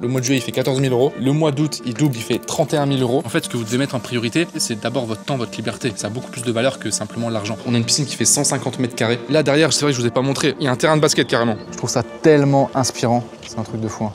Le mois de juillet, il fait 14 000 €. Le mois d'août, il double, il fait 31 000 €. En fait, ce que vous devez mettre en priorité, c'est d'abord votre temps, votre liberté. Ça a beaucoup plus de valeur que simplement l'argent. On a une piscine qui fait 150 mètres carrés. Là, derrière, c'est vrai que je vous ai pas montré, il y a un terrain de basket carrément. Je trouve ça tellement inspirant. C'est un truc de fou.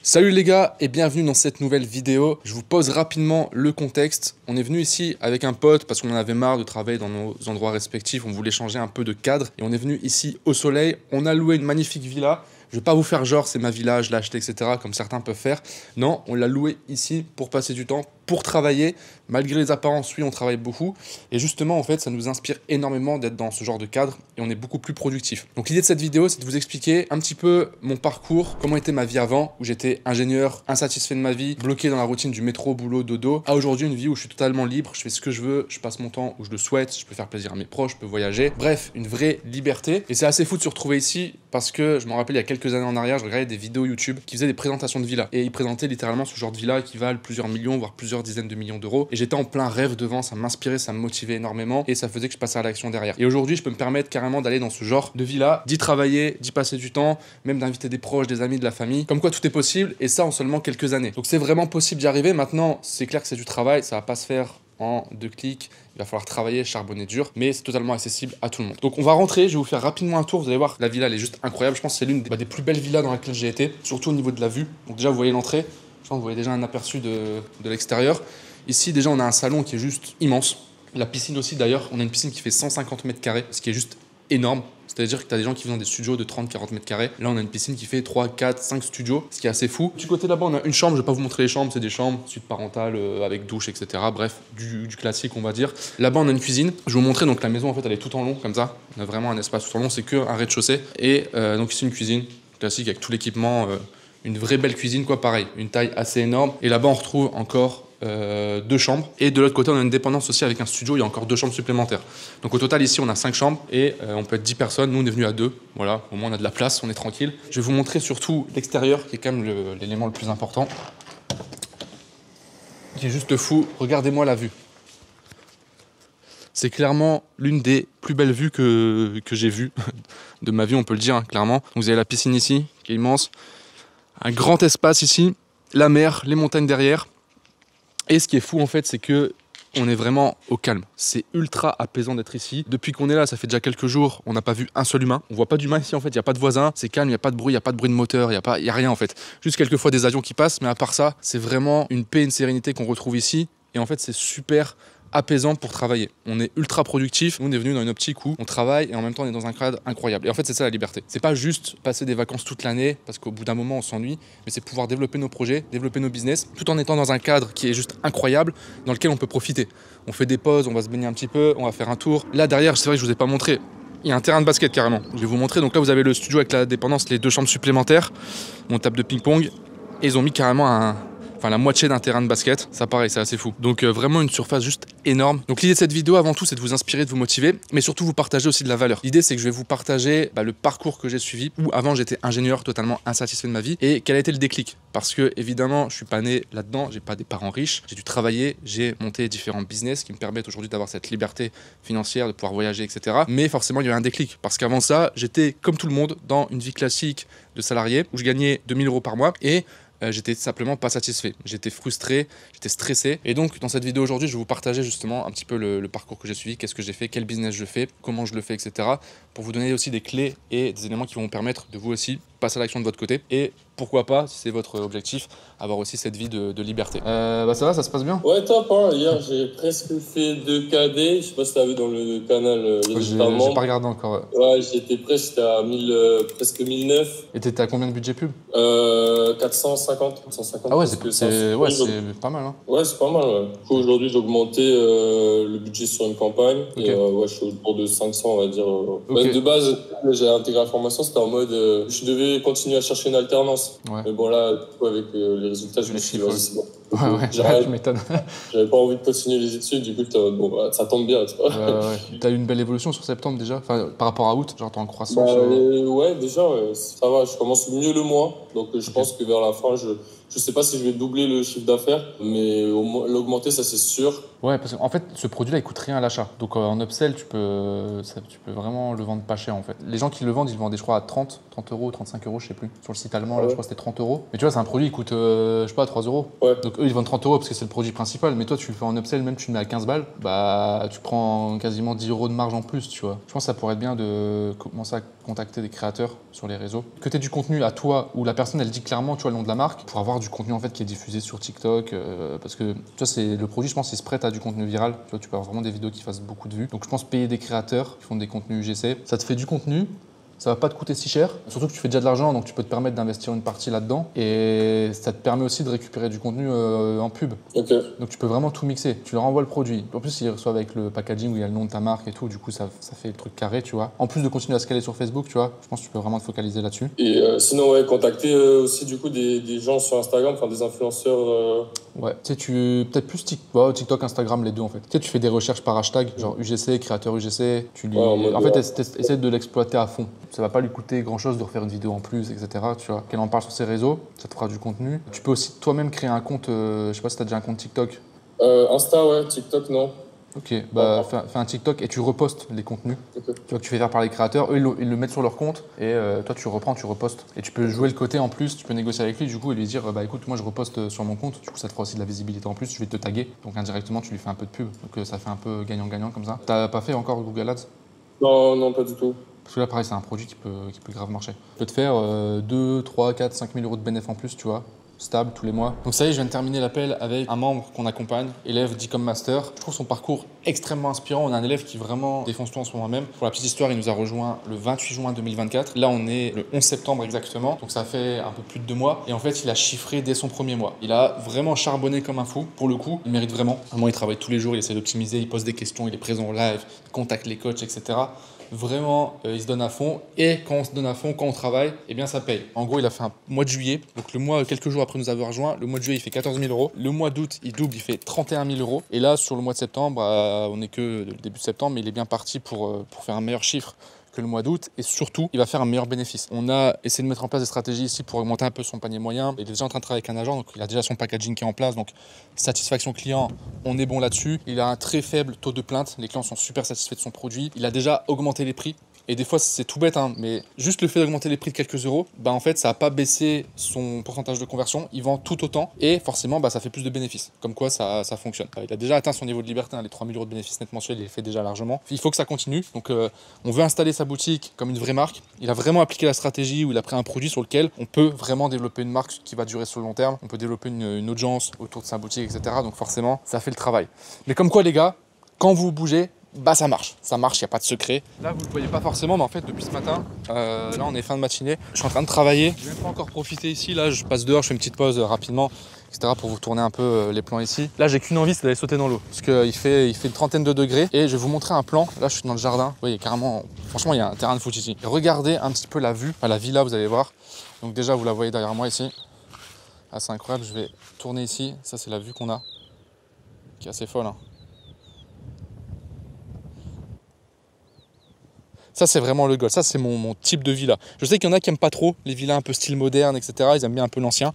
Salut les gars et bienvenue dans cette nouvelle vidéo. Je vous pose rapidement le contexte. On est venu ici avec un pote parce qu'on en avait marre de travailler dans nos endroits respectifs. On voulait changer un peu de cadre et on est venu ici au soleil. On a loué une magnifique villa. Je vais pas vous faire genre c'est ma villa, je l'ai acheté, etc. comme certains peuvent faire. Non, on l'a loué ici pour passer du temps, pour travailler. Malgré les apparences, oui, on travaille beaucoup. Et justement, en fait, ça nous inspire énormément d'être dans ce genre de cadre et on est beaucoup plus productif. Donc l'idée de cette vidéo, c'est de vous expliquer un petit peu mon parcours, comment était ma vie avant, où j'étais ingénieur, insatisfait de ma vie, bloqué dans la routine du métro, boulot, dodo, à aujourd'hui une vie où je suis totalement libre, je fais ce que je veux, je passe mon temps où je le souhaite, je peux faire plaisir à mes proches, je peux voyager. Bref, une vraie liberté. Et c'est assez fou de se retrouver ici parce que je me rappelle il y a quelques années en arrière, je regardais des vidéos YouTube qui faisaient des présentations de villas. Et ils présentaient littéralement ce genre de villas qui valent plusieurs millions, voire plusieurs dizaines de millions d'euros. Et j'étais en plein rêve devant, ça m'inspirait, ça me motivait énormément et ça faisait que je passais à l'action derrière. Et aujourd'hui, je peux me permettre carrément d'aller dans ce genre de villa, d'y travailler, d'y passer du temps, même d'inviter des proches, des amis, de la famille. Comme quoi tout est possible et ça en seulement quelques années. Donc c'est vraiment possible d'y arriver. Maintenant, c'est clair que c'est du travail, ça va pas se faire en 2 clics. Il va falloir travailler, charbonner dur, mais c'est totalement accessible à tout le monde. Donc on va rentrer, je vais vous faire rapidement un tour. Vous allez voir, la villa elle est juste incroyable. Je pense que c'est l'une des plus belles villas dans laquelle j'ai été, surtout au niveau de la vue. Donc déjà vous voyez l'entrée, je pense que vous voyez déjà un aperçu de l'extérieur. Ici déjà on a un salon qui est juste immense. La piscine aussi d'ailleurs, on a une piscine qui fait 150 mètres carrés, ce qui est juste énorme. C'est-à-dire que tu as des gens qui vivent dans des studios de 30-40 mètres carrés. Là, on a une piscine qui fait 3, 4, 5 studios, ce qui est assez fou. Du côté là-bas, on a une chambre. Je vais pas vous montrer les chambres, c'est des chambres, suite parentale, avec douche, etc. Bref, du classique, on va dire. Là-bas, on a une cuisine. Je vais vous montrer, donc la maison, en fait, elle est tout en long, comme ça. On a vraiment un espace tout en long, c'est qu'un rez-de-chaussée. Et donc ici, une cuisine classique avec tout l'équipement. Une vraie belle cuisine, quoi, pareil. Une taille assez énorme. Et là-bas, on retrouve encore 2 chambres et de l'autre côté on a une dépendance aussi avec un studio, il y a encore 2 chambres supplémentaires, donc au total ici on a 5 chambres et on peut être 10 personnes. Nous on est venu à 2, voilà, au moins on a de la place, on est tranquille. Je vais vous montrer surtout l'extérieur qui est quand même l'élément le plus important, qui est juste fou. Regardez-moi la vue, c'est clairement l'une des plus belles vues que j'ai vues de ma vie, on peut le dire, hein, clairement. Donc, vous avez la piscine ici qui est immense, un grand espace ici, la mer, les montagnes derrière. Et ce qui est fou en fait, c'est que on est vraiment au calme. C'est ultra apaisant d'être ici. Depuis qu'on est là, ça fait déjà quelques jours, on n'a pas vu un seul humain. On voit pas d'humain ici en fait, il n'y a pas de voisins, c'est calme, il n'y a pas de bruit, il n'y a pas de bruit de moteur, il y a rien en fait. Juste quelques fois des avions qui passent, mais à part ça, c'est vraiment une paix, une sérénité qu'on retrouve ici. Et en fait, c'est super apaisant pour travailler. On est ultra productif. Nous, on est venu dans une optique où on travaille et en même temps on est dans un cadre incroyable. Et en fait, c'est ça la liberté. C'est pas juste passer des vacances toute l'année parce qu'au bout d'un moment on s'ennuie, mais c'est pouvoir développer nos projets, développer nos business, tout en étant dans un cadre qui est juste incroyable, dans lequel on peut profiter. On fait des pauses, on va se baigner un petit peu, on va faire un tour. Là derrière, c'est vrai que je vous ai pas montré. Il y a un terrain de basket carrément. Je vais vous montrer. Donc là, vous avez le studio avec la dépendance, les 2 chambres supplémentaires, mon table de ping-pong, et ils ont mis carrément la moitié d'un terrain de basket. Ça pareil, c'est assez fou. Donc vraiment une surface juste énorme. Donc l'idée de cette vidéo avant tout, c'est de vous inspirer, de vous motiver, mais surtout vous partager aussi de la valeur. L'idée c'est que je vais vous partager le parcours que j'ai suivi, où avant j'étais ingénieur totalement insatisfait de ma vie, et quel a été le déclic. Parce que évidemment je suis pas né là-dedans, j'ai pas des parents riches, j'ai dû travailler, j'ai monté différents business qui me permettent aujourd'hui d'avoir cette liberté financière, de pouvoir voyager, etc. Mais forcément il y a eu un déclic, parce qu'avant ça j'étais comme tout le monde dans une vie classique de salarié, où je gagnais 2000 € par mois, et j'étais simplement pas satisfait, j'étais frustré, j'étais stressé. Et donc dans cette vidéo aujourd'hui, je vais vous partager justement un petit peu le parcours que j'ai suivi, qu'est-ce que j'ai fait, quel business je fais, comment je le fais, etc. pour vous donner aussi des clés et des éléments qui vont vous permettre de vous aussi passer à l'action de votre côté. Et pourquoi pas, si c'est votre objectif, avoir aussi cette vie de liberté. Ça va, ça se passe bien? Ouais, top, hein. Hier, j'ai presque fait 2 KD. Je sais pas si t'as vu dans le canal J'ai pas regardé encore. Ouais, j'étais presque à presque 1009. Et t'étais à combien de budget pub? 450. Ah ouais, c'est pas mal. Hein. Ouais, c'est pas mal. Ouais. Du coup, aujourd'hui, j'ai augmenté le budget sur une campagne. Okay. Et je suis autour de 500, on va dire. Okay. De base, j'ai intégré la formation, c'était en mode je devais continuer à chercher une alternance. Ouais. Mais bon, là, du coup, avec les résultats, je me suis dit, c'est bon. Ouais, tu m'étonnes. J'avais pas envie de continuer les études, du coup, ça tombe bien, tu vois. T'as eu une belle évolution sur septembre déjà, par rapport à août, genre t'es en croissance Ouais, déjà, ça va, je commence mieux le mois, donc je pense que vers la fin, Je sais pas si je vais doubler le chiffre d'affaires, mais au moins l'augmenter, ça c'est sûr. Ouais, parce qu'en fait, ce produit-là, il coûte rien à l'achat. Donc en upsell, tu peux vraiment le vendre pas cher en fait. Les gens qui le vendent, ils le vendaient, je crois, à 30 euros, 35 euros, je sais plus. Sur le site allemand, là, je crois que c'était 30 euros. Mais tu vois, c'est un produit qui coûte, je sais pas, 3 euros. Ouais. Donc eux, ils vendent 30 euros parce que c'est le produit principal. Mais toi, tu le fais en upsell, même tu le mets à 15 balles, bah tu prends quasiment 10 euros de marge en plus, tu vois. Je pense que ça pourrait être bien de commencer à contacter des créateurs sur les réseaux. Que tu aies du contenu à toi où la personne, elle dit clairement, tu vois, le nom de la marque, pour avoir du contenu en fait qui est diffusé sur TikTok. Parce que tu vois, c'est le produit, je pense, il se prête à du contenu viral. Tu peux avoir vraiment des vidéos qui fassent beaucoup de vues. Donc je pense payer des créateurs qui font des contenus UGC. Ça te fait du contenu, ça va pas te coûter si cher. Surtout que tu fais déjà de l'argent, donc tu peux te permettre d'investir une partie là-dedans. Et ça te permet aussi de récupérer du contenu en pub. Okay. Donc tu peux vraiment tout mixer. Tu leur envoies le produit. En plus, ils reçoivent avec le packaging où il y a le nom de ta marque et tout. Du coup, ça fait le truc carré, tu vois. En plus de continuer à scaler sur Facebook, tu vois, je pense que tu peux vraiment te focaliser là-dessus. Et sinon, ouais, contacter aussi du coup des gens sur Instagram, enfin des influenceurs. Ouais, tu sais, peut-être plus TikTok, Instagram, les deux en fait. Tu sais, tu fais des recherches par hashtag, genre UGC, créateur UGC. En fait, essaie de l'exploiter à fond. Ça va pas lui coûter grand-chose de refaire une vidéo en plus, etc. Tu vois, qu'elle en parle sur ses réseaux, ça te fera du contenu. Tu peux aussi toi-même créer un compte, je sais pas si tu as déjà un compte TikTok. Insta, ouais, TikTok, non. Ok, bah fais un TikTok et tu repostes les contenus. Okay. Tu vois, que tu fais faire par les créateurs, eux ils le mettent sur leur compte et toi tu reprends, tu repostes. Et tu peux jouer le côté en plus, tu peux négocier avec lui du coup et lui dire bah écoute, moi je reposte sur mon compte, du coup ça te fera aussi de la visibilité en plus, je vais te taguer. Donc indirectement tu lui fais un peu de pub, donc ça fait un peu gagnant-gagnant comme ça. T'as pas fait encore Google Ads? Non, pas du tout. Parce que là pareil c'est un produit qui peut grave marcher. Tu peux te faire 2, 3, 4, 5 000 euros de bénéfice en plus, tu vois. Stable tous les mois. Donc ça y est, je viens de terminer l'appel avec un membre qu'on accompagne, élève d'Ecom Master. Je trouve son parcours extrêmement inspirant. On a un élève qui vraiment défonce tout en ce moment même. Pour la petite histoire, il nous a rejoint le 28 juin 2024. Là, on est le 11 septembre exactement. Donc ça fait un peu plus de 2 mois. Et en fait, il a chiffré dès son premier mois. Il a vraiment charbonné comme un fou. Pour le coup, il mérite vraiment. Vraiment, il travaille tous les jours, il essaie d'optimiser, il pose des questions, il est présent en live, il contacte les coachs, etc. Vraiment, il se donne à fond. Et quand on se donne à fond, quand on travaille, eh bien ça paye. En gros, il a fait un mois de juillet. Donc le mois, quelques jours après nous avoir rejoint, le mois de juillet, il fait 14 000 euros. Le mois d'août, il double, il fait 31 000 euros. Et là, sur le mois de septembre, on n'est que le début de septembre, mais il est bien parti pour faire un meilleur chiffre que le mois d'août et surtout il va faire un meilleur bénéfice. On a essayé de mettre en place des stratégies ici pour augmenter un peu son panier moyen. Il est déjà en train de travailler avec un agent, donc il a déjà son packaging qui est en place, donc satisfaction client, on est bon là-dessus. Il a un très faible taux de plainte, les clients sont super satisfaits de son produit. Il a déjà augmenté les prix. Et des fois, c'est tout bête, hein, mais juste le fait d'augmenter les prix de quelques euros, bah en fait, ça n'a pas baissé son pourcentage de conversion. Il vend tout autant et forcément, bah, ça fait plus de bénéfices. Comme quoi, ça fonctionne. Il a déjà atteint son niveau de liberté, hein, les 3 000 euros de bénéfices net mensuels, il les fait déjà largement. Il faut que ça continue. Donc, on veut installer sa boutique comme une vraie marque. Il a vraiment appliqué la stratégie où il a pris un produit sur lequel on peut vraiment développer une marque qui va durer sur le long terme. On peut développer une audience autour de sa boutique, etc. Donc, forcément, ça fait le travail. Mais comme quoi, les gars, quand vous bougez, bah ça marche, il n'y a pas de secret. Là vous ne le voyez pas forcément, mais en fait depuis ce matin, là on est fin de matinée, je suis en train de travailler. Je n'ai même pas encore profité ici, là je passe dehors, je fais une petite pause rapidement, etc. pour vous tourner un peu les plans ici. Là j'ai qu'une envie, c'est d'aller sauter dans l'eau, parce qu'il fait une trentaine de degrés. Et je vais vous montrer un plan, là je suis dans le jardin, vous voyez carrément, franchement il y a un terrain de foot ici. Et regardez un petit peu la vue, enfin la villa vous allez voir. Donc déjà vous la voyez derrière moi ici. Ah, c'est incroyable, je vais tourner ici, ça c'est la vue qu'on a, qui est assez folle, hein. Ça, c'est vraiment le goal. Ça, c'est mon type de villa. Je sais qu'il y en a qui n'aiment pas trop les villas un peu style moderne, etc. Ils aiment bien un peu l'ancien.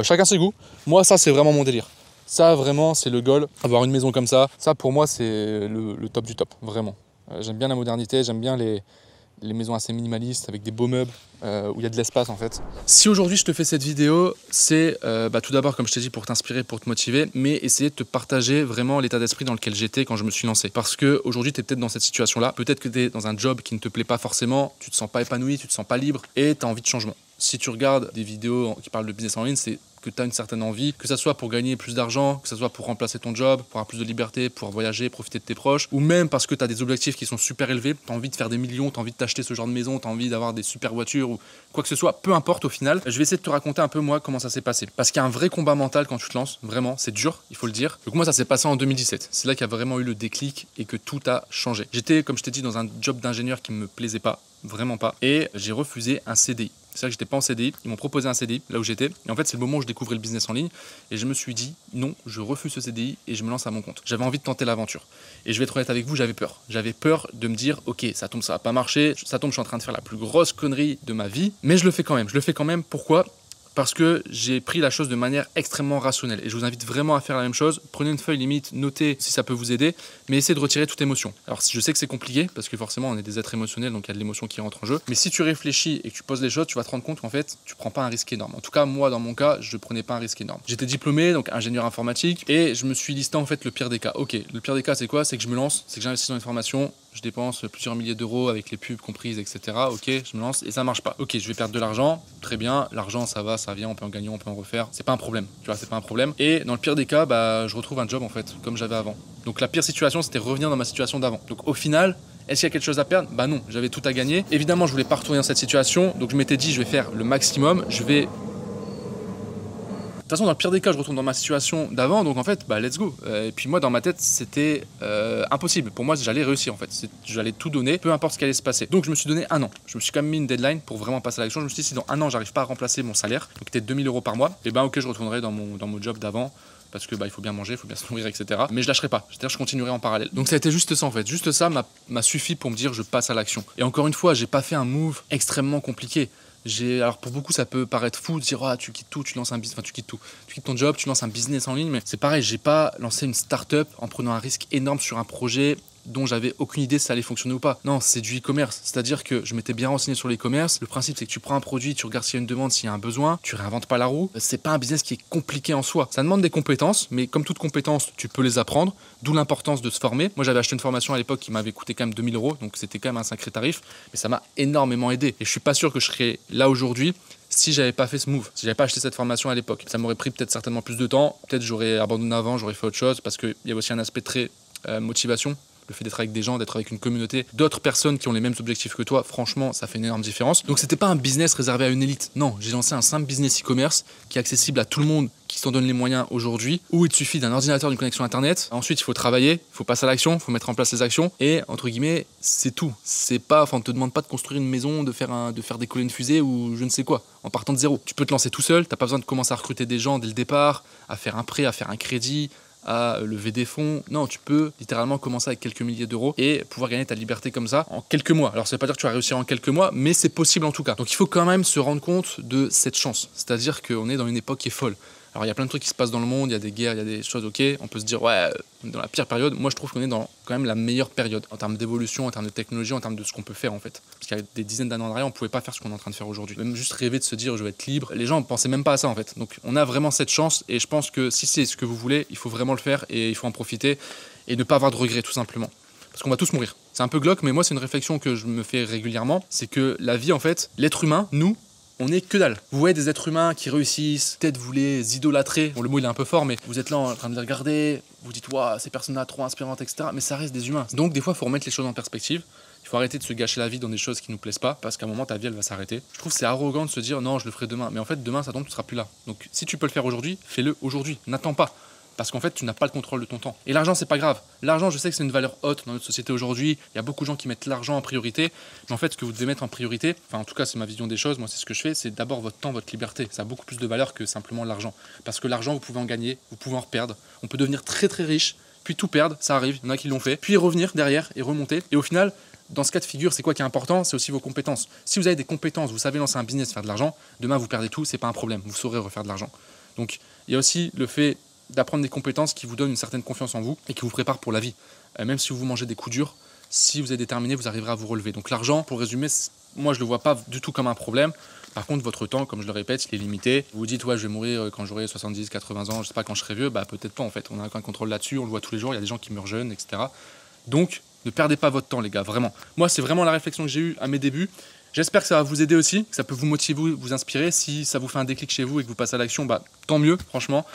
Chacun ses goûts. Moi, ça, c'est vraiment mon délire. Ça, vraiment, c'est le goal. Avoir une maison comme ça, pour moi, c'est le top du top. Vraiment. J'aime bien la modernité. J'aime bien les maisons assez minimalistes avec des beaux meubles où il y a de l'espace en fait. Si aujourd'hui je te fais cette vidéo, c'est tout d'abord comme je t'ai dit pour t'inspirer, pour te motiver, mais essayer de te partager vraiment l'état d'esprit dans lequel j'étais quand je me suis lancé. Parce que aujourd'hui tu es peut-être dans cette situation-là, peut-être que tu es dans un job qui ne te plaît pas forcément, tu te sens pas épanoui, tu te sens pas libre et tu as envie de changement. Si tu regardes des vidéos qui parlent de business en ligne, c'est que tu as une certaine envie, que ça soit pour gagner plus d'argent, que ça soit pour remplacer ton job, pour avoir plus de liberté, pour voyager, profiter de tes proches, ou même parce que tu as des objectifs qui sont super élevés, tu as envie de faire des millions, tu as envie de t'acheter ce genre de maison, tu as envie d'avoir des super voitures ou quoi que ce soit, peu importe au final. Je vais essayer de te raconter un peu moi comment ça s'est passé. Parce qu'il y a un vrai combat mental quand tu te lances, vraiment, c'est dur, il faut le dire. Donc moi ça s'est passé en 2017, c'est là qu'il y a vraiment eu le déclic et que tout a changé. J'étais, comme je t'ai dit, dans un job d'ingénieur qui me plaisait pas, vraiment pas, et j'ai refusé un CDI. C'est vrai que j'étais pas en CDI, ils m'ont proposé un CDI là où j'étais, et en fait c'est le moment où je découvrais le business en ligne, et je me suis dit non, je refuse ce CDI et je me lance à mon compte. J'avais envie de tenter l'aventure, et je vais être honnête avec vous, j'avais peur de me dire ok, ça tombe, ça va pas marcher, ça tombe, je suis en train de faire la plus grosse connerie de ma vie, mais je le fais quand même. Pourquoi ? parce que j'ai pris la chose de manière extrêmement rationnelle. Et je vous invite vraiment à faire la même chose. Prenez une feuille limite, notez si ça peut vous aider, mais essayez de retirer toute émotion. Alors je sais que c'est compliqué, parce que forcément on est des êtres émotionnels, donc il y a de l'émotion qui rentre en jeu. Mais si tu réfléchis et que tu poses les choses, tu vas te rendre compte qu'en fait, tu prends pas un risque énorme. En tout cas, moi, dans mon cas, je prenais pas un risque énorme. J'étais diplômé, donc ingénieur informatique, et je me suis listé en fait le pire des cas. Ok, le pire des cas, c'est quoi? C'est que je me lance, c'est que j'investis dans une formation, je dépense plusieurs milliers d'euros avec les pubs comprises, etc. Ok, je me lance et ça marche pas. Ok, je vais perdre de l'argent, très bien, l'argent ça va, ça vient, on peut en gagner, on peut en refaire, c'est pas un problème, tu vois, c'est pas un problème. Et dans le pire des cas, bah, je retrouve un job en fait, comme j'avais avant. Donc la pire situation, c'était revenir dans ma situation d'avant. Donc au final, est-ce qu'il y a quelque chose à perdre? Bah non, j'avais tout à gagner. Évidemment, je voulais pas retourner dans cette situation, donc je m'étais dit, je vais faire le maximum, je vais... De toute façon, dans le pire des cas, je retourne dans ma situation d'avant, donc en fait, bah let's go. Et puis moi, dans ma tête, c'était impossible. Pour moi, j'allais réussir en fait. J'allais tout donner, peu importe ce qui allait se passer. Donc je me suis donné un an. Je me suis quand même mis une deadline pour vraiment passer à l'action. Je me suis dit, si dans un an, j'arrive pas à remplacer mon salaire, donc peut-être 2000 euros par mois, et ben ok, je retournerai dans mon job d'avant. Parce que bah, il faut bien manger, il faut bien se nourrir, etc. Mais je lâcherai pas, c'est-à-dire je continuerai en parallèle. Donc ça a été juste ça en fait, juste ça m'a suffi pour me dire je passe à l'action. Et encore une fois, j'ai pas fait un move extrêmement compliqué. Alors pour beaucoup ça peut paraître fou de dire ah, tu quittes tout, tu lances un business, enfin tu quittes tout, tu quittes ton job, tu lances un business en ligne, mais c'est pareil, j'ai pas lancé une start-up en prenant un risque énorme sur un projet dont j'avais aucune idée si ça allait fonctionner ou pas. Non, c'est du e-commerce, c'est-à-dire que je m'étais bien renseigné sur l'e-commerce. Le principe c'est que tu prends un produit, tu regardes s'il y a une demande, s'il y a un besoin, tu réinventes pas la roue. C'est pas un business qui est compliqué en soi. Ça demande des compétences, mais comme toute compétence, tu peux les apprendre, d'où l'importance de se former. Moi j'avais acheté une formation à l'époque qui m'avait coûté quand même 2000 euros, donc c'était quand même un sacré tarif, mais ça m'a énormément aidé. Et je suis pas sûr que je serais là aujourd'hui si j'avais pas fait ce move, si j'avais pas acheté cette formation à l'époque. Ça m'aurait pris peut-être certainement plus de temps, peut-être j'aurais abandonné avant, j'aurais fait autre chose, parce qu'il y a aussi un aspect très motivation. Le fait d'être avec des gens, d'être avec une communauté, d'autres personnes qui ont les mêmes objectifs que toi, franchement, ça fait une énorme différence. Donc c'était pas un business réservé à une élite. Non, j'ai lancé un simple business e-commerce qui est accessible à tout le monde qui s'en donne les moyens aujourd'hui, où il te suffit d'un ordinateur, d'une connexion internet. Ensuite, il faut travailler, il faut passer à l'action, il faut mettre en place les actions. Et entre guillemets, c'est tout. C'est pas, enfin, on te demande pas de construire une maison, de faire décoller une fusée ou je ne sais quoi, en partant de zéro. Tu peux te lancer tout seul, t'as pas besoin de commencer à recruter des gens dès le départ, à faire un prêt, à faire un crédit, à lever des fonds. Non, tu peux littéralement commencer avec quelques milliers d'euros et pouvoir gagner ta liberté comme ça en quelques mois. Alors ça veut pas dire que tu vas réussir en quelques mois, mais c'est possible en tout cas. Donc il faut quand même se rendre compte de cette chance. C'est-à-dire qu'on est dans une époque qui est folle. Alors il y a plein de trucs qui se passent dans le monde, il y a des guerres, il y a des choses, ok, on peut se dire ouais, dans la pire période. Moi je trouve qu'on est dans quand même la meilleure période en termes d'évolution, en termes de technologie, en termes de ce qu'on peut faire en fait. Parce qu'il y a des dizaines d'années en arrière, on pouvait pas faire ce qu'on est en train de faire aujourd'hui. Même juste rêver de se dire je vais être libre, les gens ne pensaient même pas à ça en fait. Donc on a vraiment cette chance et je pense que si c'est ce que vous voulez, il faut vraiment le faire et il faut en profiter et ne pas avoir de regrets tout simplement. Parce qu'on va tous mourir. C'est un peu glauque, mais moi c'est une réflexion que je me fais régulièrement, c'est que la vie en fait, l'être humain, nous, on est que dalle. Vous voyez des êtres humains qui réussissent, peut-être vous les idolâtrez. Bon, le mot il est un peu fort, mais vous êtes là en train de les regarder, vous dites waouh, ces personnes-là trop inspirantes, etc. Mais ça reste des humains. Donc des fois, il faut remettre les choses en perspective. Il faut arrêter de se gâcher la vie dans des choses qui nous plaisent pas, parce qu'à un moment ta vie elle va s'arrêter. Je trouve que c'est arrogant de se dire non, je le ferai demain. Mais en fait, demain ça tombe, tu seras plus là. Donc si tu peux le faire aujourd'hui, fais-le aujourd'hui. N'attends pas. Parce qu'en fait, tu n'as pas le contrôle de ton temps. Et l'argent, c'est pas grave. L'argent, je sais que c'est une valeur haute dans notre société aujourd'hui. Il y a beaucoup de gens qui mettent l'argent en priorité. Mais en fait, ce que vous devez mettre en priorité, enfin, en tout cas, c'est ma vision des choses. Moi, c'est ce que je fais. C'est d'abord votre temps, votre liberté. Ça a beaucoup plus de valeur que simplement l'argent. Parce que l'argent, vous pouvez en gagner, vous pouvez en perdre. On peut devenir très, très riche, puis tout perdre. Ça arrive. Il y en a qui l'ont fait. Puis revenir derrière et remonter. Et au final, dans ce cas de figure, c'est quoi qui est important? C'est aussi vos compétences. Si vous avez des compétences, vous savez lancer un business, faire de l'argent, demain, vous perdez tout. C'est pas un problème. Vous saurez refaire de l'argent. Donc, il y a aussi le fait d'apprendre des compétences qui vous donnent une certaine confiance en vous et qui vous préparent pour la vie. Même si vous mangez des coups durs, si vous êtes déterminé, vous arriverez à vous relever. Donc l'argent, pour résumer, moi je le vois pas du tout comme un problème. Par contre, votre temps, comme je le répète, il est limité. Vous vous dites, ouais, je vais mourir quand j'aurai 70, 80 ans, je sais pas quand je serai vieux. Bah peut-être pas en fait. On a aucun contrôle là-dessus, on le voit tous les jours, il y a des gens qui meurent jeunes, etc. Donc, ne perdez pas votre temps, les gars, vraiment. Moi, c'est vraiment la réflexion que j'ai eue à mes débuts. J'espère que ça va vous aider aussi, que ça peut vous motiver, vous inspirer. Si ça vous fait un déclic chez vous et que vous passez à l'action, bah tant mieux, franchement.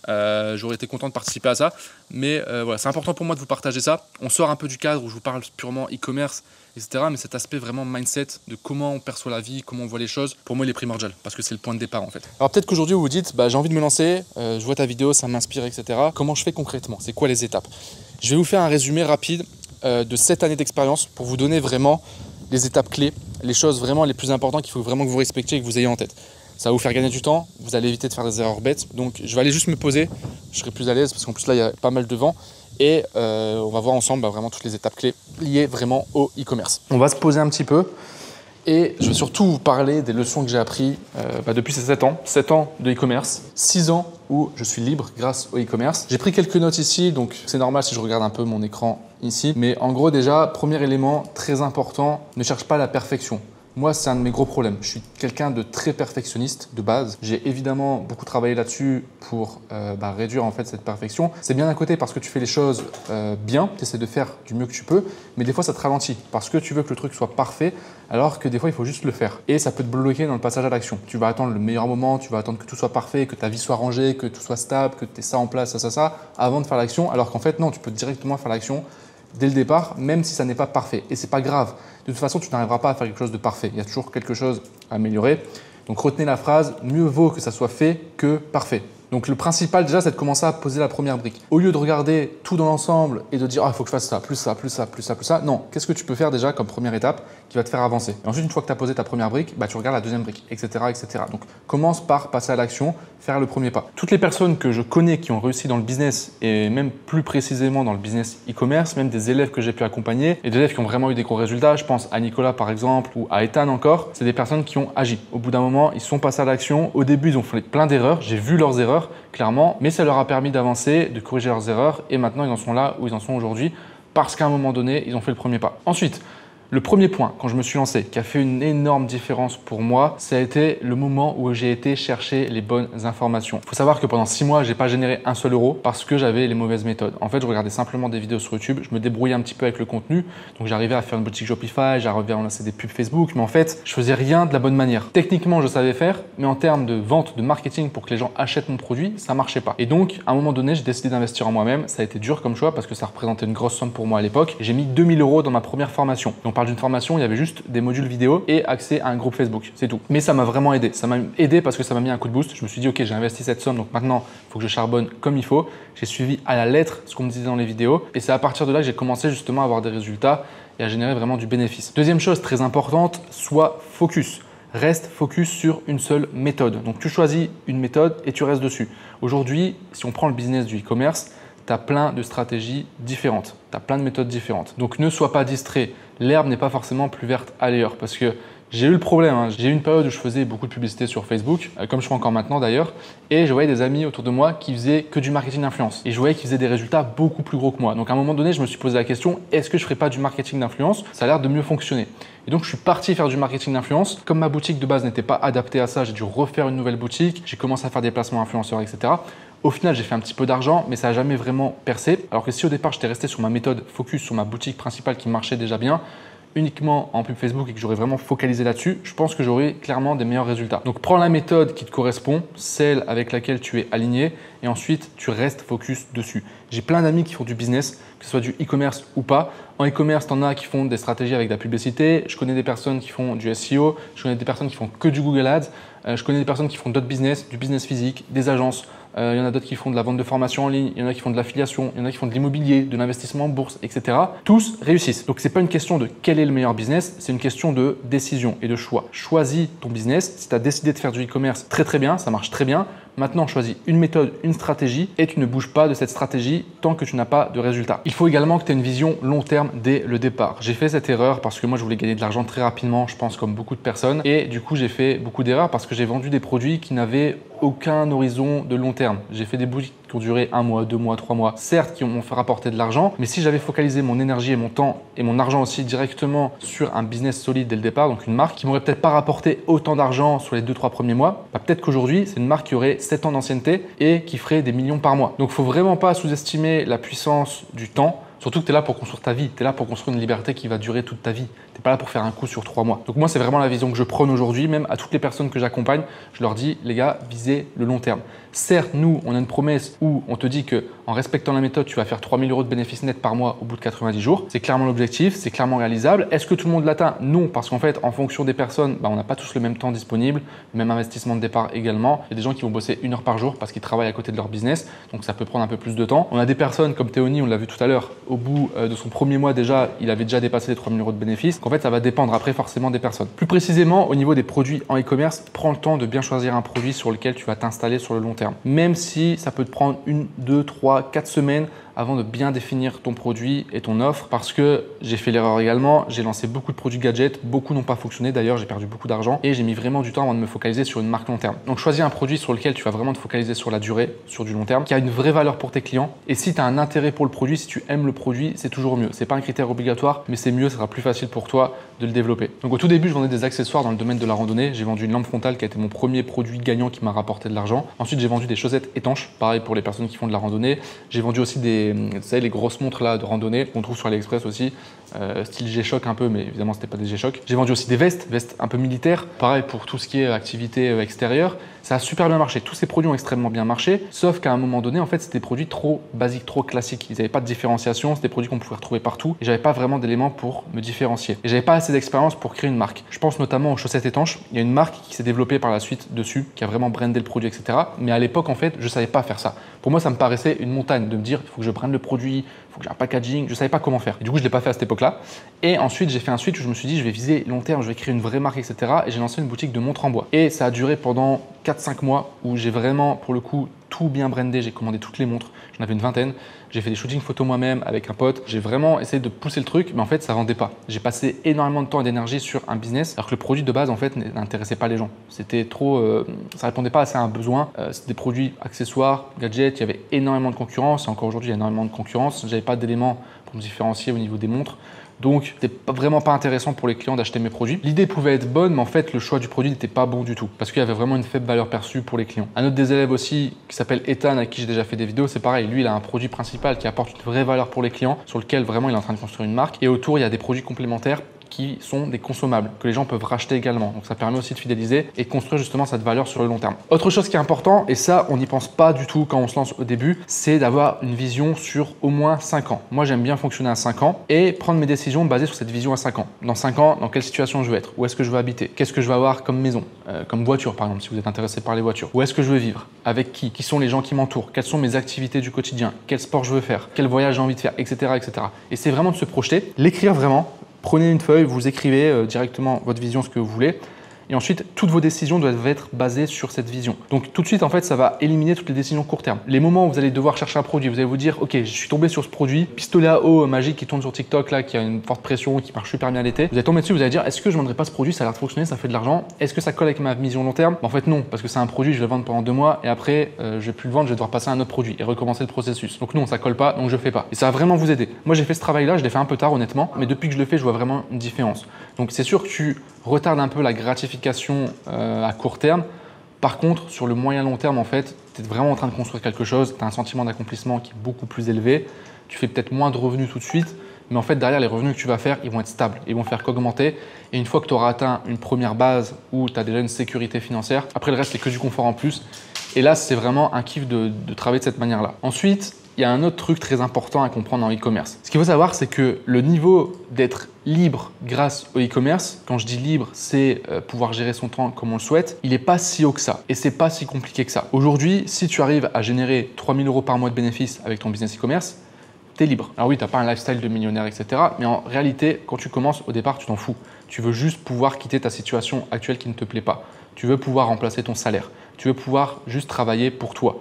J'aurais été content de participer à ça, mais voilà, c'est important pour moi de vous partager ça. On sort un peu du cadre où je vous parle purement e-commerce, etc. Mais cet aspect vraiment mindset de comment on perçoit la vie, comment on voit les choses, pour moi il est primordial parce que c'est le point de départ en fait. Alors peut-être qu'aujourd'hui vous vous dites, bah, j'ai envie de me lancer, je vois ta vidéo, ça m'inspire, etc. Comment je fais concrètement? C'est quoi les étapes? Je vais vous faire un résumé rapide de 7 années d'expérience pour vous donner vraiment les étapes clés, les choses vraiment les plus importantes qu'il faut vraiment que vous respectiez et que vous ayez en tête. Ça va vous faire gagner du temps, vous allez éviter de faire des erreurs bêtes. Donc je vais aller juste me poser, je serai plus à l'aise parce qu'en plus là il y a pas mal de vent. Et on va voir ensemble vraiment toutes les étapes clés liées vraiment au e-commerce. On va se poser un petit peu Et je vais surtout vous parler des leçons que j'ai apprises depuis ces 7 ans. 7 ans de e-commerce, 6 ans où je suis libre grâce au e-commerce. J'ai pris quelques notes ici, donc c'est normal si je regarde un peu mon écran ici. Mais en gros déjà, premier élément très important, ne cherche pas la perfection. Moi, c'est un de mes gros problèmes. Je suis quelqu'un de très perfectionniste de base. J'ai évidemment beaucoup travaillé là-dessus pour réduire en fait cette perfection. C'est bien d'un côté parce que tu fais les choses bien, tu essaies de faire du mieux que tu peux, mais des fois ça te ralentit parce que tu veux que le truc soit parfait, alors que des fois il faut juste le faire. Et ça peut te bloquer dans le passage à l'action. Tu vas attendre le meilleur moment, tu vas attendre que tout soit parfait, que ta vie soit rangée, que tout soit stable, que tu aies ça en place, ça, avant de faire l'action, alors qu'en fait non, tu peux directement faire l'action dès le départ, même si ça n'est pas parfait. Et c'est pas grave. De toute façon, tu n'arriveras pas à faire quelque chose de parfait. Il y a toujours quelque chose à améliorer. Donc retenez la phrase, mieux vaut que ça soit fait que parfait. Donc le principal déjà, c'est de commencer à poser la première brique. Au lieu de regarder tout dans l'ensemble et de dire « Ah, il faut que je fasse ça, plus ça, plus ça, plus ça, plus ça », non. Qu'est-ce que tu peux faire déjà comme première étape qui va te faire avancer? Et ensuite, une fois que tu as posé ta première brique, tu regardes la deuxième brique, etc., etc. Donc commence par passer à l'action, faire le premier pas. Toutes les personnes que je connais qui ont réussi dans le business et même plus précisément dans le business e-commerce, même des élèves que j'ai pu accompagner et des élèves qui ont vraiment eu des gros résultats, je pense à Nicolas par exemple ou à Ethan encore, c'est des personnes qui ont agi. Au bout d'un moment, ils sont passés à l'action. Au début, ils ont fait plein d'erreurs. J'ai vu leurs erreurs, clairement, mais ça leur a permis d'avancer, de corriger leurs erreurs et maintenant ils en sont là où ils en sont aujourd'hui parce qu'à un moment donné, ils ont fait le premier pas. Ensuite, le premier point, quand je me suis lancé, qui a fait une énorme différence pour moi, ça a été le moment où j'ai été chercher les bonnes informations. Il faut savoir que pendant 6 mois, je n'ai pas généré un seul euro parce que j'avais les mauvaises méthodes. En fait, je regardais simplement des vidéos sur YouTube, je me débrouillais un petit peu avec le contenu. Donc, j'arrivais à faire une boutique Shopify, j'arrivais à lancer des pubs Facebook, mais en fait, je faisais rien de la bonne manière. Techniquement, je savais faire, mais en termes de vente, de marketing pour que les gens achètent mon produit, ça ne marchait pas. Et donc, à un moment donné, j'ai décidé d'investir en moi-même. Ça a été dur comme choix parce que ça représentait une grosse somme pour moi à l'époque. J'ai mis 2000 € dans ma première formation. Donc, on parle d'une formation, il y avait juste des modules vidéo et accès à un groupe Facebook, c'est tout. Mais ça m'a vraiment aidé. Ça m'a aidé parce que ça m'a mis un coup de boost. Je me suis dit, ok, j'ai investi cette somme, donc maintenant, il faut que je charbonne comme il faut. J'ai suivi à la lettre ce qu'on me disait dans les vidéos et c'est à partir de là que j'ai commencé justement à avoir des résultats et à générer vraiment du bénéfice. Deuxième chose très importante, sois focus. Reste focus sur une seule méthode. Donc, tu choisis une méthode et tu restes dessus. Aujourd'hui, si on prend le business du e-commerce, tu as plein de stratégies différentes, tu as plein de méthodes différentes. Donc ne sois pas distrait, l'herbe n'est pas forcément plus verte ailleurs parce que j'ai eu le problème, j'ai eu une période où je faisais beaucoup de publicité sur Facebook, comme je fais encore maintenant d'ailleurs, et je voyais des amis autour de moi qui faisaient que du marketing d'influence. Et je voyais qu'ils faisaient des résultats beaucoup plus gros que moi. Donc à un moment donné, je me suis posé la question, est-ce que je ne ferais pas du marketing d'influence? Ça a l'air de mieux fonctionner. Et donc je suis parti faire du marketing d'influence. Comme ma boutique de base n'était pas adaptée à ça, j'ai dû refaire une nouvelle boutique, j'ai commencé à faire des placements influenceurs, etc. Au final, j'ai fait un petit peu d'argent, mais ça n'a jamais vraiment percé. Alors que si au départ, j'étais resté sur ma méthode focus, sur ma boutique principale qui marchait déjà bien, uniquement en pub Facebook et que j'aurais vraiment focalisé là-dessus, je pense que j'aurais clairement des meilleurs résultats. Donc prends la méthode qui te correspond, celle avec laquelle tu es aligné et ensuite tu restes focus dessus. J'ai plein d'amis qui font du business, que ce soit du e-commerce ou pas. En e-commerce, tu en as qui font des stratégies avec de la publicité. Je connais des personnes qui font du SEO. Je connais des personnes qui font que du Google Ads. Je connais des personnes qui font d'autres business, du business physique, des agences. Il y en a d'autres qui font de la vente de formation en ligne. Il y en a qui font de l'affiliation. Il y en a qui font de l'immobilier, de l'investissement en bourse, etc. Tous réussissent. Donc, ce n'est pas une question de quel est le meilleur business. C'est une question de décision et de choix. Choisis ton business. Si tu as décidé de faire du e-commerce, très très bien, ça marche très bien. Maintenant, choisis une méthode, une stratégie et tu ne bouges pas de cette stratégie tant que tu n'as pas de résultat. Il faut également que tu aies une vision long terme dès le départ. J'ai fait cette erreur parce que moi, je voulais gagner de l'argent très rapidement, je pense comme beaucoup de personnes. Et du coup, j'ai fait beaucoup d'erreurs parce que j'ai vendu des produits qui n'avaient aucun horizon de long terme. J'ai fait des boutiques qui ont duré 1 mois, 2 mois, 3 mois, certes qui m'ont fait rapporter de l'argent, mais si j'avais focalisé mon énergie et mon temps et mon argent aussi directement sur un business solide dès le départ, donc une marque qui m'aurait peut-être pas rapporté autant d'argent sur les 2-3 premiers mois, peut-être qu'aujourd'hui, c'est une marque qui aurait 7 ans d'ancienneté et qui ferait des millions par mois. Donc, il ne faut vraiment pas sous-estimer la puissance du temps. Surtout que tu es là pour construire ta vie, tu es là pour construire une liberté qui va durer toute ta vie. Tu n'es pas là pour faire un coup sur 3 mois. Donc moi, c'est vraiment la vision que je prône aujourd'hui, même à toutes les personnes que j'accompagne. Je leur dis, les gars, visez le long terme. Certes, nous, on a une promesse où on te dit qu'en respectant la méthode, tu vas faire 3 000 € de bénéfices nets par mois au bout de 90 jours. C'est clairement l'objectif, c'est clairement réalisable. Est-ce que tout le monde l'atteint? Non, parce qu'en fait, en fonction des personnes, on n'a pas tous le même temps disponible, le même investissement de départ également. Il y a des gens qui vont bosser 1 heure par jour parce qu'ils travaillent à côté de leur business, donc ça peut prendre un peu plus de temps. On a des personnes comme Théonie, on l'a vu tout à l'heure, au bout de son premier mois déjà, il avait déjà dépassé les 3 000 € de bénéfices. Donc en fait, ça va dépendre après forcément des personnes. Plus précisément, au niveau des produits en e-commerce, prends le temps de bien choisir un produit sur lequel tu vas t'installer sur le long terme. Même si ça peut te prendre 1, 2, 3, 4 semaines avant de bien définir ton produit et ton offre, parce que j'ai fait l'erreur également, j'ai lancé beaucoup de produits gadgets, beaucoup n'ont pas fonctionné d'ailleurs, j'ai perdu beaucoup d'argent et j'ai mis vraiment du temps avant de me focaliser sur une marque long terme. Donc choisis un produit sur lequel tu vas vraiment te focaliser sur la durée, sur du long terme, qui a une vraie valeur pour tes clients, et si tu as un intérêt pour le produit, si tu aimes le produit, c'est toujours mieux. C'est pas un critère obligatoire, mais c'est mieux, ça sera plus facile pour toi de le développer. Donc au tout début, je vendais des accessoires dans le domaine de la randonnée. J'ai vendu une lampe frontale qui a été mon premier produit gagnant qui m'a rapporté de l'argent. Ensuite, j'ai vendu des chaussettes étanches, pareil pour les personnes qui font de la randonnée. J'ai vendu aussi vous savez, les grosses montres là de randonnée qu'on trouve sur AliExpress aussi, style G-Shock un peu, mais évidemment c'était pas des G-Shock. J'ai vendu aussi des vestes un peu militaires, pareil pour tout ce qui est activité extérieure. Ça a super bien marché. Tous ces produits ont extrêmement bien marché, sauf qu'à un moment donné, en fait, c'était des produits trop basiques, trop classiques. Ils n'avaient pas de différenciation, c'était des produits qu'on pouvait retrouver partout et j'avais pas vraiment d'éléments pour me différencier. Et j'avais pas assez d'expérience pour créer une marque. Je pense notamment aux chaussettes étanches. Il y a une marque qui s'est développée par la suite dessus, qui a vraiment brandé le produit, etc. Mais à l'époque, en fait, je savais pas faire ça. Pour moi, ça me paraissait une montagne de me dire, il faut que je brande le produit, il faut que j'ai un packaging. Je savais pas comment faire. Et du coup, je l'ai pas fait à cette époque-là. Et ensuite, j'ai fait un switch où je me suis dit, je vais viser long terme, je vais créer une vraie marque, etc. Et j'ai lancé une boutique de montres en bois. Et ça a duré pendant 4-5 mois où j'ai vraiment, pour le coup, tout bien brandé. J'ai commandé toutes les montres. J'en avais une vingtaine. J'ai fait des shootings photos moi-même avec un pote. J'ai vraiment essayé de pousser le truc, mais en fait, ça vendait pas. J'ai passé énormément de temps et d'énergie sur un business, alors que le produit de base, en fait, n'intéressait pas les gens. C'était trop, ça répondait pas assez à un besoin. C'était des produits accessoires, gadgets. Il y avait énormément de concurrence. Et encore aujourd'hui, il y a énormément de concurrence. J'avais pas d'éléments pour me différencier au niveau des montres. Donc, c'était vraiment pas intéressant pour les clients d'acheter mes produits. L'idée pouvait être bonne, mais en fait, le choix du produit n'était pas bon du tout parce qu'il y avait vraiment une faible valeur perçue pour les clients. Un autre des élèves aussi, qui s'appelle Ethan, avec qui j'ai déjà fait des vidéos, c'est pareil. Lui, il a un produit principal qui apporte une vraie valeur pour les clients, sur lequel vraiment il est en train de construire une marque. Et autour, il y a des produits complémentaires qui sont des consommables, que les gens peuvent racheter également. Donc ça permet aussi de fidéliser et de construire justement cette valeur sur le long terme. Autre chose qui est important, et ça on n'y pense pas du tout quand on se lance au début, c'est d'avoir une vision sur au moins 5 ans. Moi j'aime bien fonctionner à 5 ans et prendre mes décisions basées sur cette vision à 5 ans. Dans 5 ans, dans quelle situation je veux être? Où est-ce que je veux habiter? Qu'est-ce que je veux avoir comme maison? Comme voiture par exemple, si vous êtes intéressé par les voitures. Où est-ce que je veux vivre? Avec qui? Qui sont les gens qui m'entourent? Quelles sont mes activités du quotidien? Quel sport je veux faire? Quel voyage j'ai envie de faire? Etc. etc. Et c'est vraiment de se projeter, l'écrire vraiment. Prenez une feuille, vous écrivez directement votre vision, ce que vous voulez. Et ensuite, toutes vos décisions doivent être basées sur cette vision. Donc tout de suite, en fait, ça va éliminer toutes les décisions court terme. Les moments où vous allez devoir chercher un produit, vous allez vous dire, ok, je suis tombé sur ce produit, pistolet à eau magique qui tourne sur TikTok, là, qui a une forte pression, qui marche super bien l'été. Vous allez tomber dessus, vous allez dire, est-ce que je ne vendrai pas ce produit? Ça a l'air de fonctionner, ça fait de l'argent. Est-ce que ça colle avec ma vision long terme? En fait, non, parce que c'est un produit, je vais le vendre pendant 2 mois et après, je vais plus le vendre, je vais devoir passer à un autre produit et recommencer le processus. Donc non, ça colle pas, donc je fais pas. Et ça va vraiment vous aider. Moi, j'ai fait ce travail-là, je l'ai fait un peu tard, honnêtement, mais depuis que je le fais, je vois vraiment une différence. Donc c'est sûr que tu retardes un peu la gratification à court terme. Par contre, sur le moyen long terme, en fait, tu es vraiment en train de construire quelque chose, tu as un sentiment d'accomplissement qui est beaucoup plus élevé, tu fais peut-être moins de revenus tout de suite, mais en fait, derrière, les revenus que tu vas faire, ils vont être stables, ils vont faire qu'augmenter. Et une fois que tu auras atteint une première base où tu as déjà une sécurité financière, après le reste, c'est que du confort en plus. Et là, c'est vraiment un kiff de travailler de cette manière-là. Ensuite, il y a un autre truc très important à comprendre en e-commerce. Ce qu'il faut savoir, c'est que le niveau d'être libre grâce au e-commerce, quand je dis libre, c'est pouvoir gérer son temps comme on le souhaite, il n'est pas si haut que ça et c'est pas si compliqué que ça. Aujourd'hui, si tu arrives à générer 3 000 € par mois de bénéfices avec ton business e-commerce, tu es libre. Alors oui, tu n'as pas un lifestyle de millionnaire, etc. Mais en réalité, quand tu commences, au départ, tu t'en fous. Tu veux juste pouvoir quitter ta situation actuelle qui ne te plaît pas. Tu veux pouvoir remplacer ton salaire. Tu veux pouvoir juste travailler pour toi.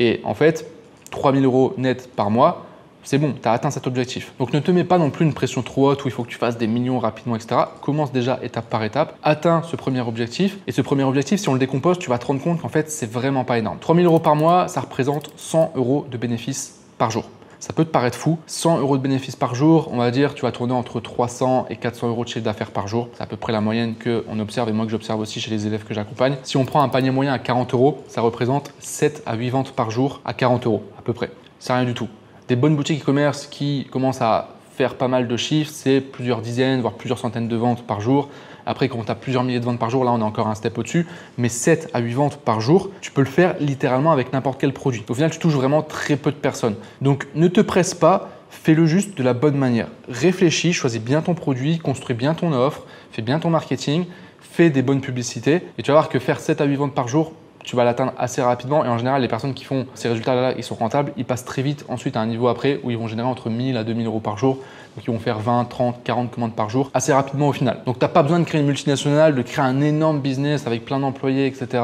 Et en fait, 3 000 € net par mois, c'est bon, tu as atteint cet objectif. Donc ne te mets pas non plus une pression trop haute où il faut que tu fasses des millions rapidement, etc. Commence déjà étape par étape, atteins ce premier objectif. Et ce premier objectif, si on le décompose, tu vas te rendre compte qu'en fait, c'est vraiment pas énorme. 3 000 € par mois, ça représente 100 € de bénéfices par jour. Ça peut te paraître fou, 100 € de bénéfices par jour, on va dire, tu vas tourner entre 300 et 400 € de chiffre d'affaires par jour. C'est à peu près la moyenne qu'on observe et moi que j'observe aussi chez les élèves que j'accompagne. Si on prend un panier moyen à 40 €, ça représente 7 à 8 ventes par jour à 40 € à peu près. C'est rien du tout. Des bonnes boutiques e-commerce qui commencent à faire pas mal de chiffres, c'est plusieurs dizaines, voire plusieurs centaines de ventes par jour. Après, quand tu as plusieurs milliers de ventes par jour, là, on est encore un step au-dessus. Mais 7 à 8 ventes par jour, tu peux le faire littéralement avec n'importe quel produit. Au final, tu touches vraiment très peu de personnes. Donc, ne te presse pas, fais-le juste de la bonne manière. Réfléchis, choisis bien ton produit, construis bien ton offre, fais bien ton marketing, fais des bonnes publicités. Et tu vas voir que faire 7 à 8 ventes par jour, tu vas l'atteindre assez rapidement. Et en général, les personnes qui font ces résultats-là, ils sont rentables. Ils passent très vite ensuite à un niveau après où ils vont générer entre 1 000 à 2 000 € par jour. Donc, ils vont faire 20, 30, 40 commandes par jour assez rapidement au final. Donc, tu n'as pas besoin de créer une multinationale, de créer un énorme business avec plein d'employés, etc.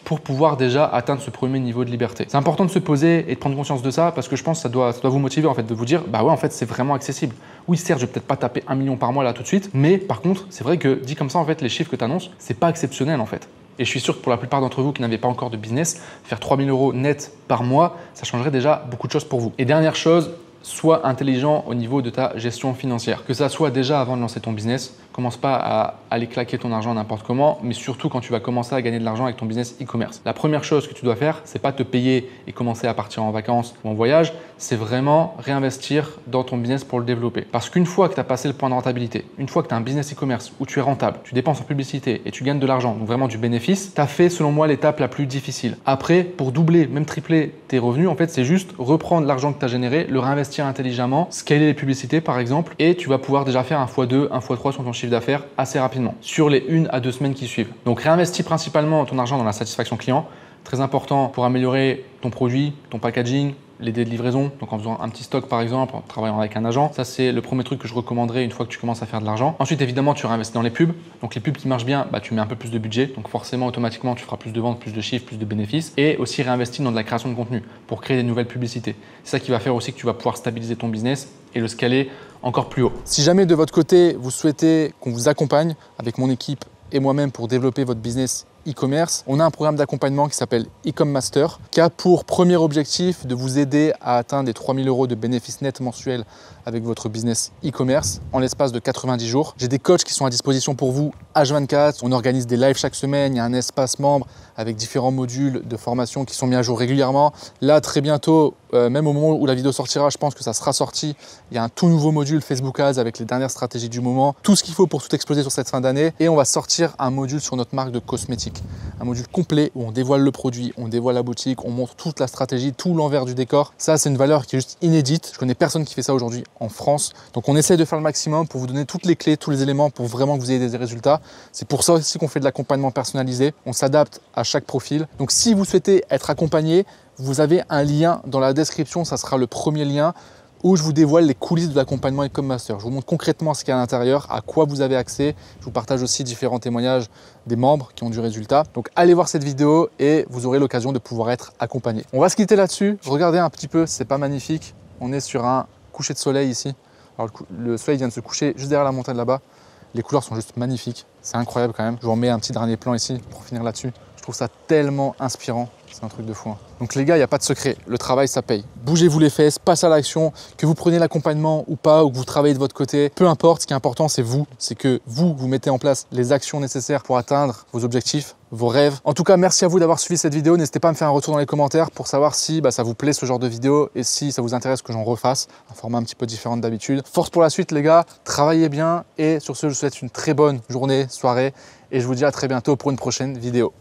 pour pouvoir déjà atteindre ce premier niveau de liberté. C'est important de se poser et de prendre conscience de ça parce que je pense que ça doit vous motiver en fait, de vous dire bah ouais en fait c'est vraiment accessible. Oui certes je vais peut-être pas taper 1 million par mois là tout de suite, mais par contre c'est vrai que dit comme ça en fait les chiffres que tu annonces c'est pas exceptionnel en fait. Et je suis sûr que pour la plupart d'entre vous qui n'avaient pas encore de business, faire 3 000 € net par mois, ça changerait déjà beaucoup de choses pour vous. Et dernière chose, sois intelligent au niveau de ta gestion financière. Que ça soit déjà avant de lancer ton business, commence pas à aller claquer ton argent n'importe comment, mais surtout quand tu vas commencer à gagner de l'argent avec ton business e-commerce. La première chose que tu dois faire, c'est pas te payer et commencer à partir en vacances ou en voyage, c'est vraiment réinvestir dans ton business pour le développer. Parce qu'une fois que tu as passé le point de rentabilité, une fois que tu as un business e-commerce où tu es rentable, tu dépenses en publicité et tu gagnes de l'argent, donc vraiment du bénéfice, tu as fait selon moi l'étape la plus difficile. Après, pour doubler, même tripler tes revenus, en fait, c'est juste reprendre l'argent que tu as généré, le réinvestir intelligemment, scaler les publicités par exemple, et tu vas pouvoir déjà faire un x2, un x3 sur ton chiffre d'affaires assez rapidement, sur les 1 à 2 semaines qui suivent. Donc réinvestis principalement ton argent dans la satisfaction client, très important pour améliorer ton produit, ton packaging, les délais de livraison, donc en faisant un petit stock par exemple, en travaillant avec un agent. Ça c'est le premier truc que je recommanderais une fois que tu commences à faire de l'argent. Ensuite évidemment tu réinvestis dans les pubs, donc les pubs qui marchent bien, bah, tu mets un peu plus de budget, donc forcément automatiquement tu feras plus de ventes, plus de chiffres, plus de bénéfices, et aussi réinvestis dans de la création de contenu pour créer des nouvelles publicités. C'est ça qui va faire aussi que tu vas pouvoir stabiliser ton business et le scaler encore plus haut. Si jamais de votre côté vous souhaitez qu'on vous accompagne avec mon équipe et moi-même pour développer votre business e-commerce, on a un programme d'accompagnement qui s'appelle Ecom Master, qui a pour premier objectif de vous aider à atteindre les 3 000 € de bénéfices nets mensuels avec votre business e-commerce en l'espace de 90 jours. J'ai des coachs qui sont à disposition pour vous H24. On organise des lives chaque semaine. Il y a un espace membre avec différents modules de formation qui sont mis à jour régulièrement. Là, très bientôt, même au moment où la vidéo sortira, je pense que ça sera sorti. Il y a un tout nouveau module Facebook Ads avec les dernières stratégies du moment. Tout ce qu'il faut pour tout exploser sur cette fin d'année. Et on va sortir un module sur notre marque de cosmétiques. Un module complet où on dévoile le produit, on dévoile la boutique, on montre toute la stratégie, tout l'envers du décor. Ça, c'est une valeur qui est juste inédite. Je connais personne qui fait ça aujourd'hui en France. Donc, on essaie de faire le maximum pour vous donner toutes les clés, tous les éléments pour vraiment que vous ayez des résultats. C'est pour ça aussi qu'on fait de l'accompagnement personnalisé. On s'adapte à chaque profil. Donc, si vous souhaitez être accompagné, vous avez un lien dans la description. Ça sera le premier lien où je vous dévoile les coulisses de l'accompagnement Ecom Master. Je vous montre concrètement ce qu'il y a à l'intérieur, à quoi vous avez accès. Je vous partage aussi différents témoignages des membres qui ont du résultat. Donc allez voir cette vidéo et vous aurez l'occasion de pouvoir être accompagné. On va se quitter là-dessus. Regardez un petit peu, c'est pas magnifique. On est sur un coucher de soleil ici. Alors le soleil vient de se coucher juste derrière la montagne là-bas. Les couleurs sont juste magnifiques. C'est incroyable quand même. Je vous remets un petit dernier plan ici pour finir là-dessus. Je trouve ça tellement inspirant. C'est un truc de fou. Donc les gars, il n'y a pas de secret. Le travail, ça paye. Bougez-vous les fesses, passez à l'action. Que vous preniez l'accompagnement ou pas, ou que vous travaillez de votre côté, peu importe. Ce qui est important, c'est vous. C'est que vous mettez en place les actions nécessaires pour atteindre vos objectifs, vos rêves. En tout cas, merci à vous d'avoir suivi cette vidéo. N'hésitez pas à me faire un retour dans les commentaires pour savoir si ça vous plaît ce genre de vidéo et si ça vous intéresse que j'en refasse. Un format un petit peu différent d'habitude. Force pour la suite, les gars. Travaillez bien. Et sur ce, je vous souhaite une très bonne journée, soirée. Et je vous dis à très bientôt pour une prochaine vidéo.